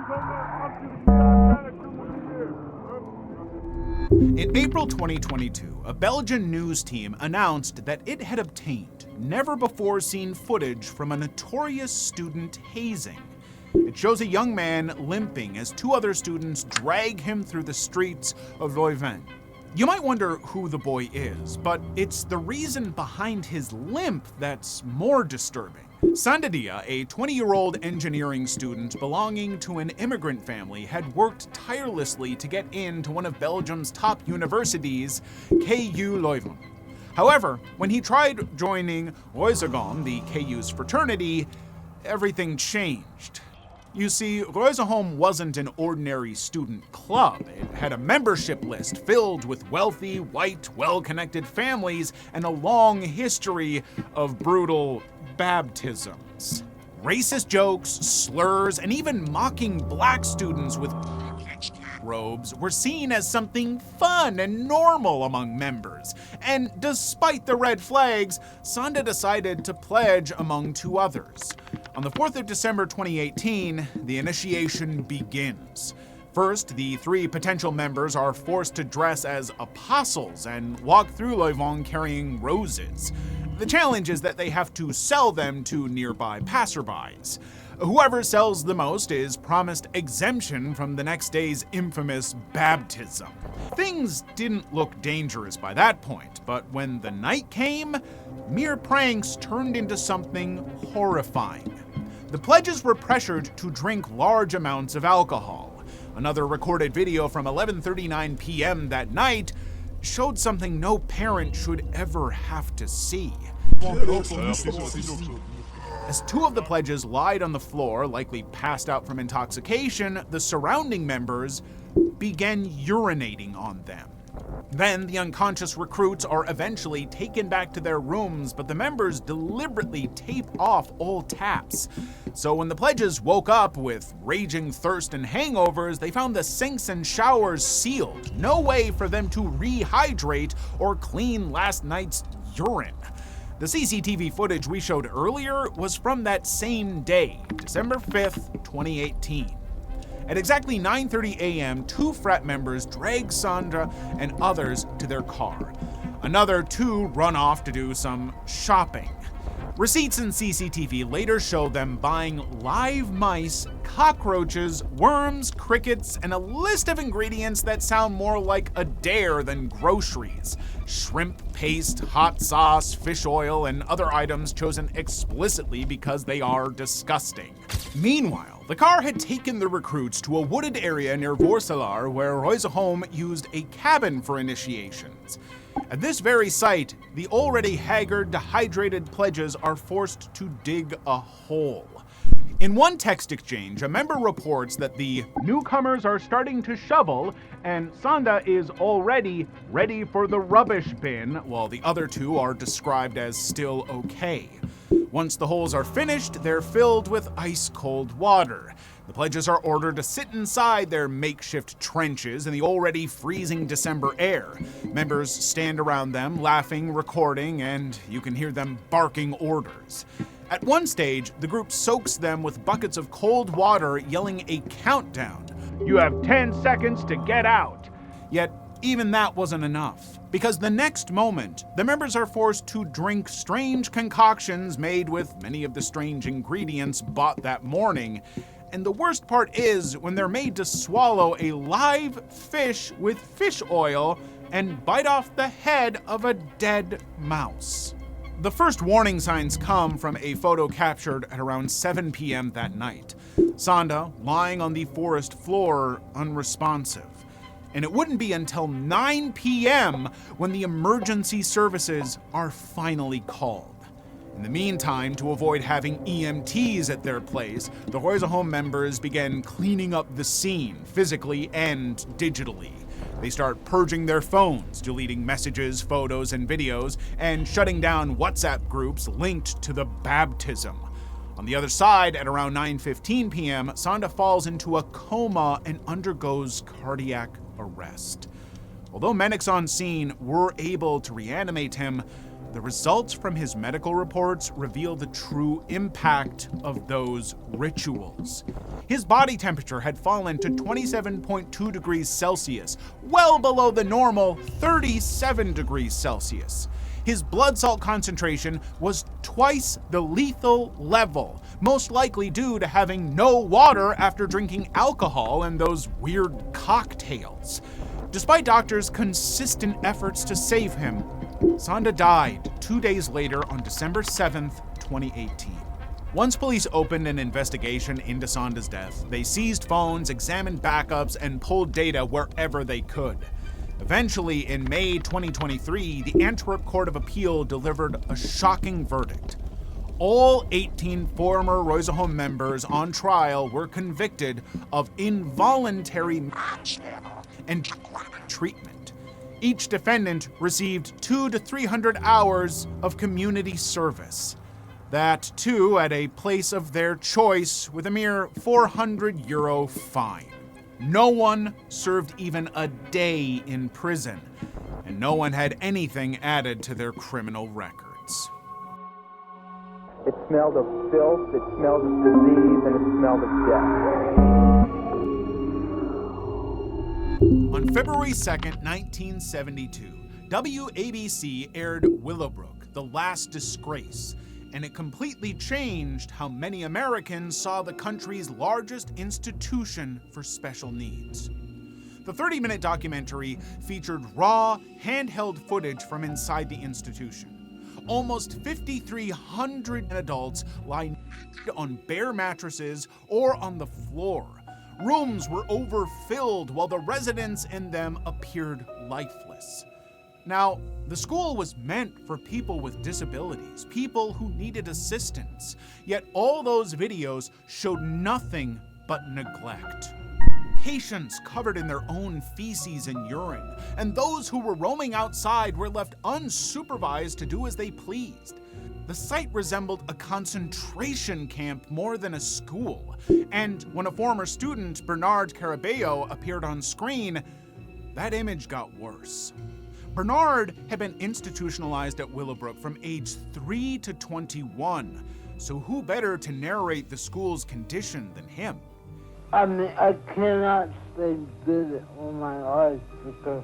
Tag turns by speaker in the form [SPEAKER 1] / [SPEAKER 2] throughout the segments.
[SPEAKER 1] In April 2022, a Belgian news team announced that it had obtained never-before-seen footage from a notorious student hazing. It shows a young man limping as two other students drag him through the streets of Leuven. You might wonder who the boy is, but it's the reason behind his limp that's more disturbing. Sandadia, a 20-year-old engineering student belonging to an immigrant family, had worked tirelessly to get into one of Belgium's top universities, KU Leuven. However, when he tried joining Reuzegom, the KU's fraternity, everything changed. You see, Reuzegom wasn't an ordinary student club. It had a membership list filled with wealthy, white, well-connected families and a long history of brutal baptisms. Racist jokes, slurs, and even mocking black students with robes were seen as something fun and normal among members. And despite the red flags, Sanda decided to pledge among two others. On the 4th of December 2018, the initiation begins. First, the three potential members are forced to dress as apostles and walk through Leuven carrying roses. The challenge is that they have to sell them to nearby passerbys. Whoever sells the most is promised exemption from the next day's infamous baptism. Things didn't look dangerous by that point, but when the night came, mere pranks turned into something horrifying. The pledges were pressured to drink large amounts of alcohol. Another recorded video from 11:39 p.m. that night showed something no parent should ever have to see. As two of the pledges lied on the floor, likely passed out from intoxication, the surrounding members began urinating on them. Then the unconscious recruits are eventually taken back to their rooms, but the members deliberately tape off all taps. So when the pledges woke up with raging thirst and hangovers, they found the sinks and showers sealed. No way for them to rehydrate or clean last night's urine. The CCTV footage we showed earlier was from that same day, December 5th, 2018. At exactly 9:30 a.m., two frat members drag Sandra and others to their car. Another two run off to do some shopping. Receipts and CCTV later show them buying live mice, cockroaches, worms, crickets, and a list of ingredients that sound more like a dare than groceries. Shrimp paste, hot sauce, fish oil, and other items chosen explicitly because they are disgusting. Meanwhile, the car had taken the recruits to a wooded area near Voorselaar where Reuzegom used a cabin for initiations. At this very site, the already haggard, dehydrated pledges are forced to dig a hole. In one text exchange, a member reports that the newcomers are starting to shovel and Sanda is already ready for the rubbish bin, while the other two are described as still okay. Once the holes are finished, they're filled with ice-cold water. The pledges are ordered to sit inside their makeshift trenches in the already freezing December air. Members stand around them, laughing, recording, and you can hear them barking orders. At one stage, the group soaks them with buckets of cold water, yelling a countdown. "You have 10 seconds to get out." Yet, even that wasn't enough, because the next moment, the members are forced to drink strange concoctions made with many of the strange ingredients bought that morning. And the worst part is when they're made to swallow a live fish with fish oil and bite off the head of a dead mouse. The first warning signs come from a photo captured at around 7 p.m. that night. Sanda lying on the forest floor, unresponsive. And it wouldn't be until 9 p.m. when the emergency services are finally called. In the meantime, to avoid having EMTs at their place, the Reuzegom members began cleaning up the scene, physically and digitally. They start purging their phones, deleting messages, photos, and videos, and shutting down WhatsApp groups linked to the baptism. On the other side, at around 9:15 p.m., Sanda falls into a coma and undergoes cardiac arrest. Although medics on scene were able to reanimate him, the results from his medical reports reveal the true impact of those rituals. His body temperature had fallen to 27.2 degrees Celsius, well below the normal 37 degrees Celsius. His blood salt concentration was twice the lethal level, most likely due to having no water after drinking alcohol and those weird cocktails. Despite doctors' consistent efforts to save him, Sanda died 2 days later on December 7th, 2018. Once police opened an investigation into Sanda's death, they seized phones, examined backups, and pulled data wherever they could. Eventually, in May 2023, the Antwerp Court of Appeal delivered a shocking verdict. All 18 former Reuzegom members on trial were convicted of involuntary and treatment. Each defendant received 200 to 300 hours of community service. That, too, at a place of their choice with a mere €400 fine. No one served even a day in prison, and no one had anything added to their criminal records.
[SPEAKER 2] It smelled of filth, it smelled of disease, and it smelled of death.
[SPEAKER 1] On February 2nd, 1972, WABC aired Willowbrook, The Last Disgrace, and it completely changed how many Americans saw the country's largest institution for special needs. The 30-minute documentary featured raw, handheld footage from inside the institution. Almost 5,300 adults lie on bare mattresses or on the floor. Rooms were overfilled while the residents in them appeared lifeless. Now, the school was meant for people with disabilities, people who needed assistance, yet all those videos showed nothing but neglect. Patients covered in their own feces and urine, and those who were roaming outside were left unsupervised to do as they pleased. The site resembled a concentration camp more than a school, and when a former student, Bernard Carabello, appeared on screen, that image got worse. Bernard had been institutionalized at Willowbrook from age 3 to 21, so who better to narrate the school's condition than him?
[SPEAKER 3] I mean, I cannot stay busy all my life because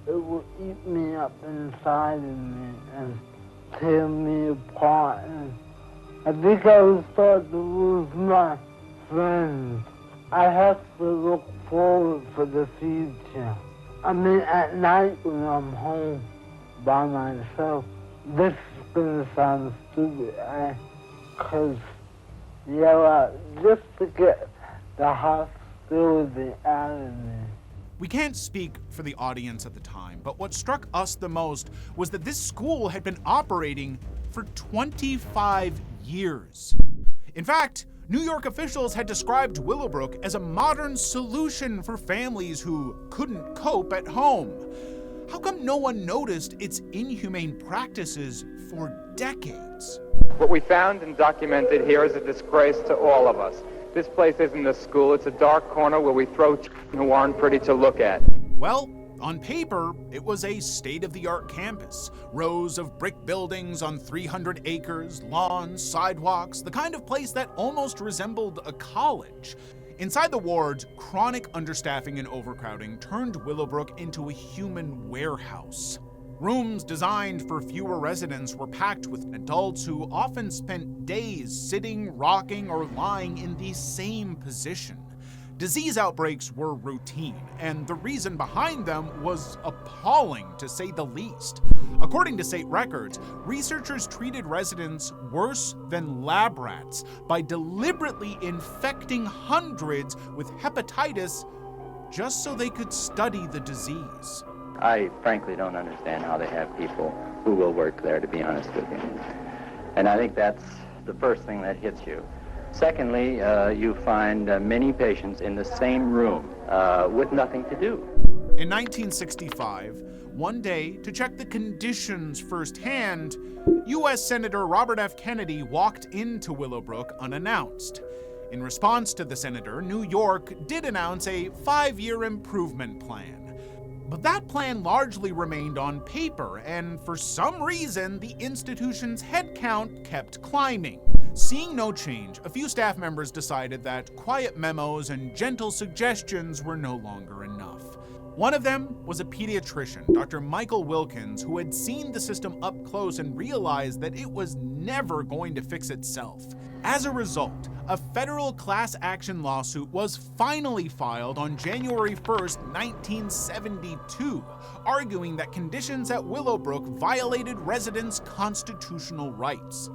[SPEAKER 3] it will eat me up inside of me and tear me apart. And I think I will start to lose my friends. I have to look forward for the future. I mean, at night when I'm home by myself, this is going to sound stupid, because, just to get the hostility out of me.
[SPEAKER 1] We can't speak for the audience at the time, but what struck us the most was that this school had been operating for 25 years. In fact, New York officials had described Willowbrook as a modern solution for families who couldn't cope at home. How come no one noticed its inhumane practices for decades?
[SPEAKER 2] What we found and documented here is a disgrace to all of us. This place isn't a school, it's a dark corner where we throw who aren't pretty to look at.
[SPEAKER 1] Well, on paper, it was a state-of-the-art campus. Rows of brick buildings on 300 acres, lawns, sidewalks, the kind of place that almost resembled a college. Inside the wards, chronic understaffing and overcrowding turned Willowbrook into a human warehouse. Rooms designed for fewer residents were packed with adults who often spent days sitting, rocking, or lying in the same position. Disease outbreaks were routine, and the reason behind them was appalling, to say the least. According to state records, researchers treated residents worse than lab rats by deliberately infecting hundreds with hepatitis just so they could study the disease.
[SPEAKER 4] I frankly don't understand how they have people who will work there, to be honest with you. And I think that's the first thing that hits you. Secondly, you find many patients in the same room with nothing to do.
[SPEAKER 1] In 1965, one day, to check the conditions firsthand, U.S. Senator Robert F. Kennedy walked into Willowbrook unannounced. In response to the senator, New York did announce a 5-year improvement plan. But that plan largely remained on paper, and for some reason, the institution's headcount kept climbing. Seeing no change, a few staff members decided that quiet memos and gentle suggestions were no longer enough. One of them was a pediatrician, Dr. Michael Wilkins, who had seen the system up close and realized that it was never going to fix itself. As a result, a federal class action lawsuit was finally filed on January 1st, 1972, arguing that conditions at Willowbrook violated residents' constitutional rights.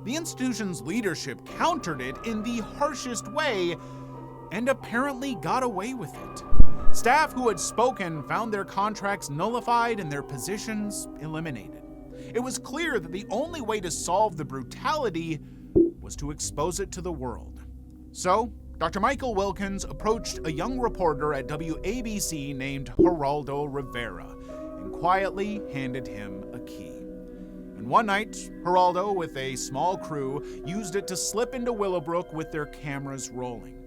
[SPEAKER 1] The institution's leadership countered it in the harshest way and apparently got away with it. Staff who had spoken found their contracts nullified and their positions eliminated. It was clear that the only way to solve the brutality was to expose it to the world. So, Dr. Michael Wilkins approached a young reporter at WABC named Geraldo Rivera and quietly handed him a key. And one night, Geraldo, with a small crew, used it to slip into Willowbrook with their cameras rolling.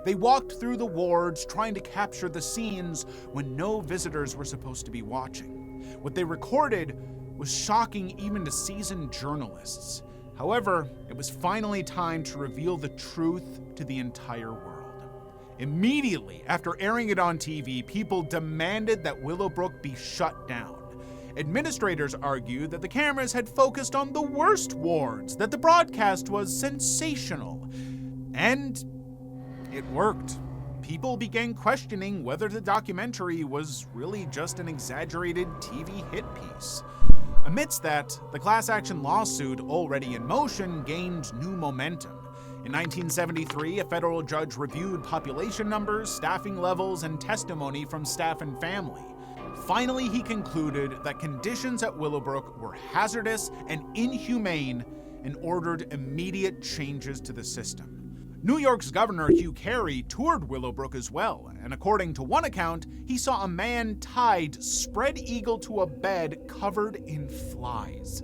[SPEAKER 1] They walked through the wards trying to capture the scenes when no visitors were supposed to be watching. What they recorded was shocking even to seasoned journalists. However, it was finally time to reveal the truth to the entire world. Immediately after airing it on TV, people demanded that Willowbrook be shut down. Administrators argued that the cameras had focused on the worst wards, that the broadcast was sensational. And it worked. People began questioning whether the documentary was really just an exaggerated TV hit piece. Amidst that, the class action lawsuit, already in motion, gained new momentum. In 1973, a federal judge reviewed population numbers, staffing levels, and testimony from staff and family. Finally, he concluded that conditions at Willowbrook were hazardous and inhumane and ordered immediate changes to the system. New York's Governor Hugh Carey toured Willowbrook as well, and according to one account, he saw a man tied spread-eagle to a bed covered in flies.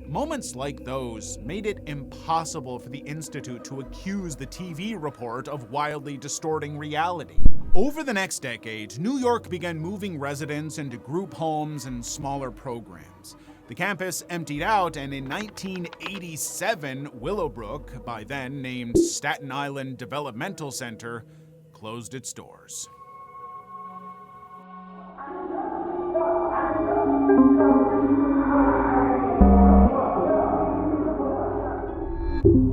[SPEAKER 1] Moments like those made it impossible for the Institute to accuse the TV report of wildly distorting reality. Over the next decade, New York began moving residents into group homes and smaller programs. The campus emptied out, and in 1987, Willowbrook, by then named Staten Island Developmental Center, closed its doors.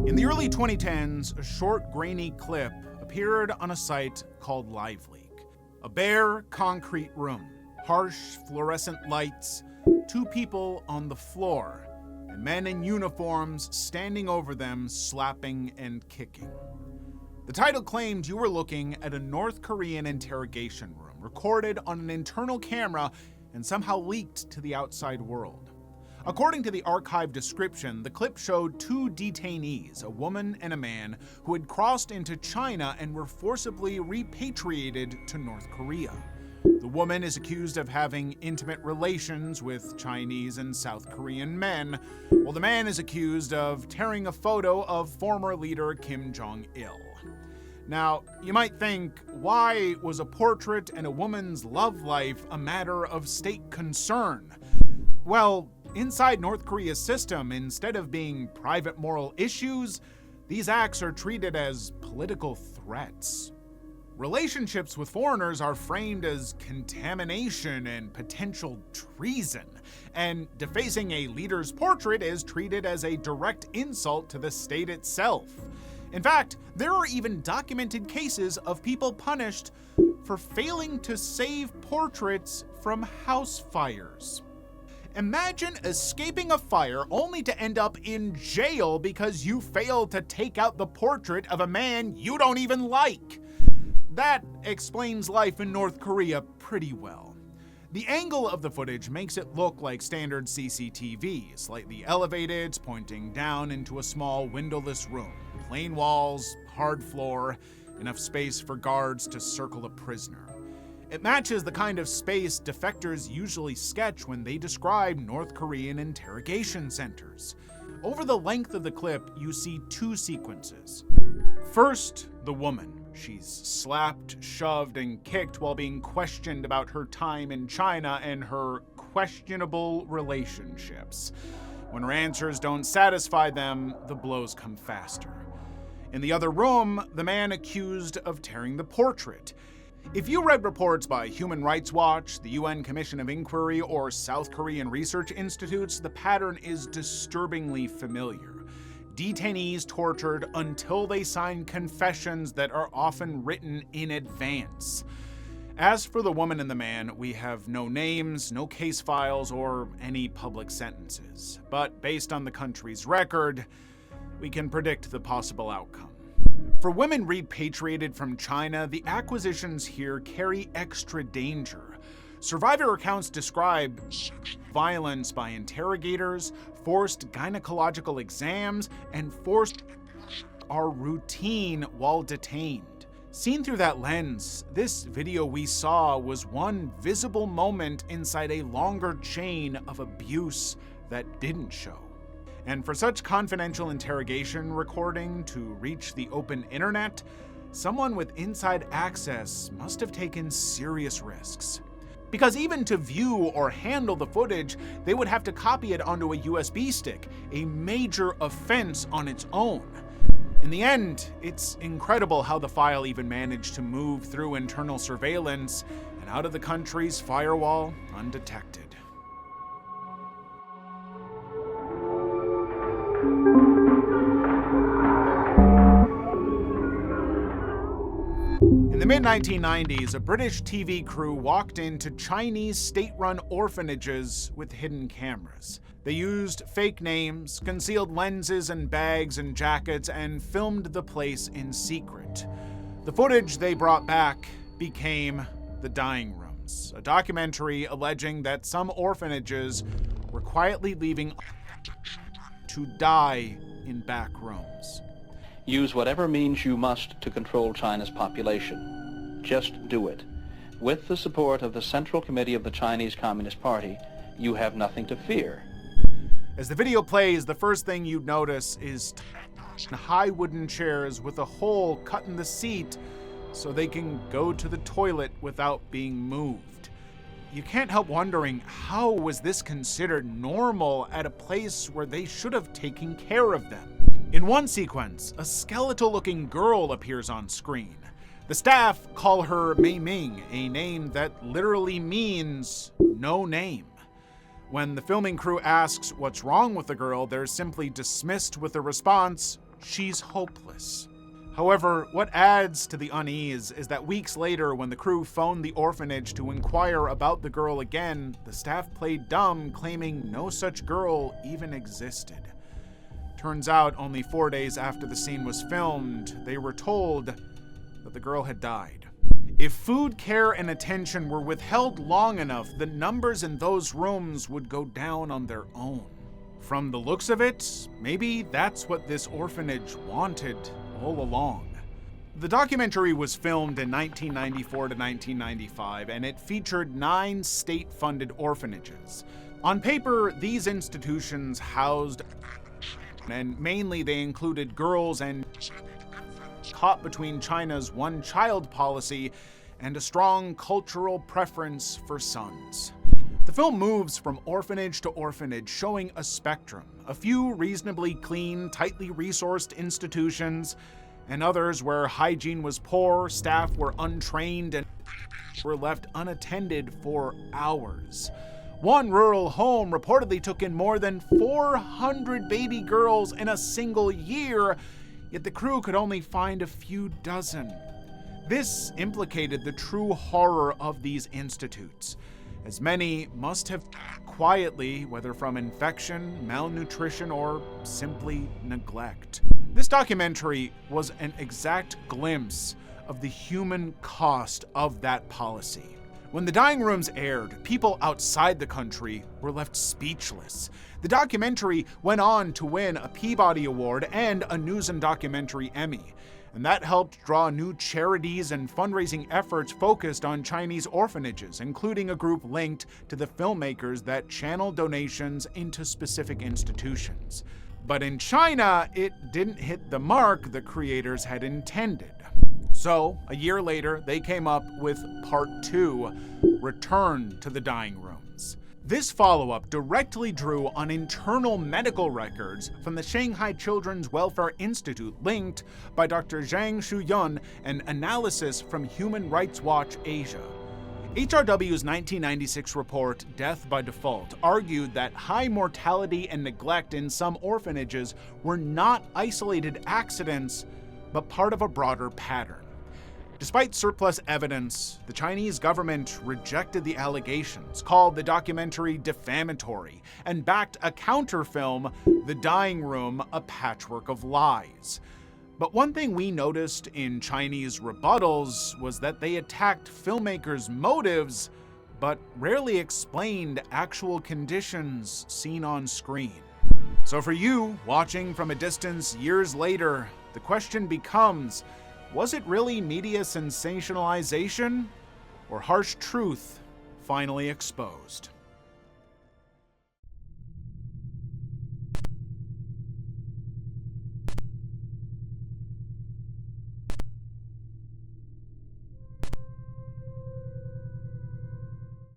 [SPEAKER 1] In the early 2010s, a short, grainy clip appeared on a site called LiveLeak. A bare, concrete room, harsh, fluorescent lights, 2 people on the floor, and men in uniforms standing over them, slapping and kicking. The title claimed you were looking at a North Korean interrogation room, recorded on an internal camera and somehow leaked to the outside world. According to the archive description, the clip showed 2 detainees, a woman and a man, who had crossed into China and were forcibly repatriated to North Korea. The woman is accused of having intimate relations with Chinese and South Korean men, while the man is accused of tearing a photo of former leader Kim Jong-il. Now, you might think, why was a portrait and a woman's love life a matter of state concern? Well, inside North Korea's system, instead of being private moral issues, these acts are treated as political threats. Relationships with foreigners are framed as contamination and potential treason, and defacing a leader's portrait is treated as a direct insult to the state itself. In fact, there are even documented cases of people punished for failing to save portraits from house fires. Imagine escaping a fire only to end up in jail because you failed to take out the portrait of a man you don't even like. That explains life in North Korea pretty well. The angle of the footage makes it look like standard CCTV, slightly elevated, pointing down into a small windowless room. Plain walls, hard floor, enough space for guards to circle a prisoner. It matches the kind of space defectors usually sketch when they describe North Korean interrogation centers. Over the length of the clip, you see 2 sequences. First, the woman. She's slapped, shoved, and kicked while being questioned about her time in China and her questionable relationships. When her answers don't satisfy them, the blows come faster. In the other room, the man accused of tearing the portrait. If you read reports by Human Rights Watch, the UN Commission of Inquiry, or South Korean research institutes, the pattern is disturbingly familiar. Detainees tortured until they sign confessions that are often written in advance. As for the woman and the man, we have no names, no case files, or any public sentences. But based on the country's record, we can predict the possible outcome. For women repatriated from China, the acquisitions here carry extra danger. Survivor accounts describe violence by interrogators, forced gynecological exams, and forced are routine while detained. Seen through that lens, this video we saw was one visible moment inside a longer chain of abuse that didn't show. And for such confidential interrogation recording to reach the open internet, someone with inside access must have taken serious risks. Because even to view or handle the footage, they would have to copy it onto a USB stick, a major offense on its own. In the end, it's incredible how the file even managed to move through internal surveillance and out of the country's firewall undetected. In the mid-1990s, a British TV crew walked into Chinese state-run orphanages with hidden cameras. They used fake names, concealed lenses and bags and jackets, and filmed the place in secret. The footage they brought back became The Dying Rooms, a documentary alleging that some orphanages were quietly leaving to die in back rooms.
[SPEAKER 5] Use whatever means you must to control China's population. Just do it. With the support of the Central Committee of the Chinese Communist Party, you have nothing to fear.
[SPEAKER 1] As the video plays, the first thing you'd notice is high wooden chairs with a hole cut in the seat so they can go to the toilet without being moved. You can't help wondering, how was this considered normal at a place where they should have taken care of them? In one sequence, a skeletal-looking girl appears on screen. The staff call her Mei Ming, a name that literally means no name. When the filming crew asks what's wrong with the girl, they're simply dismissed with the response, "She's hopeless." However, what adds to the unease is that weeks later, when the crew phoned the orphanage to inquire about the girl again, the staff played dumb, claiming no such girl even existed. Turns out, only 4 days after the scene was filmed, they were told that the girl had died. If food, care, and attention were withheld long enough, the numbers in those rooms would go down on their own. From the looks of it, maybe that's what this orphanage wanted all along. The documentary was filmed in 1994 to 1995, and it featured 9 state-funded orphanages. On paper, these institutions housed, and mainly they included girls and caught between China's one-child policy and a strong cultural preference for sons. The film moves from orphanage to orphanage, showing a spectrum. A few reasonably clean, tightly resourced institutions, and others where hygiene was poor, staff were untrained, and were left unattended for hours. One rural home reportedly took in more than 400 baby girls in a single year, yet the crew could only find a few dozen. This implicated the true horror of these institutes, as many must have quietly, whether from infection, malnutrition, or simply neglect. This documentary was an exact glimpse of the human cost of that policy. When The Dying Rooms aired, people outside the country were left speechless. The documentary went on to win a Peabody Award and a News and Documentary Emmy, and that helped draw new charities and fundraising efforts focused on Chinese orphanages, including a group linked to the filmmakers that channel donations into specific institutions. But in China, it didn't hit the mark the creators had intended. So, a year later, they came up with Part 2, Return to the Dying Rooms. This follow-up directly drew on internal medical records from the Shanghai Children's Welfare Institute linked by Dr. Zhang Shuyun and analysis from Human Rights Watch Asia. HRW's 1996 report, Death by Default, argued that high mortality and neglect in some orphanages were not isolated accidents, but part of a broader pattern. Despite surplus evidence, the Chinese government rejected the allegations, called the documentary defamatory, and backed a counterfilm, The Dying Room, a patchwork of lies. But one thing we noticed in Chinese rebuttals was that they attacked filmmakers' motives, but rarely explained actual conditions seen on screen. So for you, watching from a distance years later, the question becomes, was it really media sensationalization, or harsh truth finally exposed?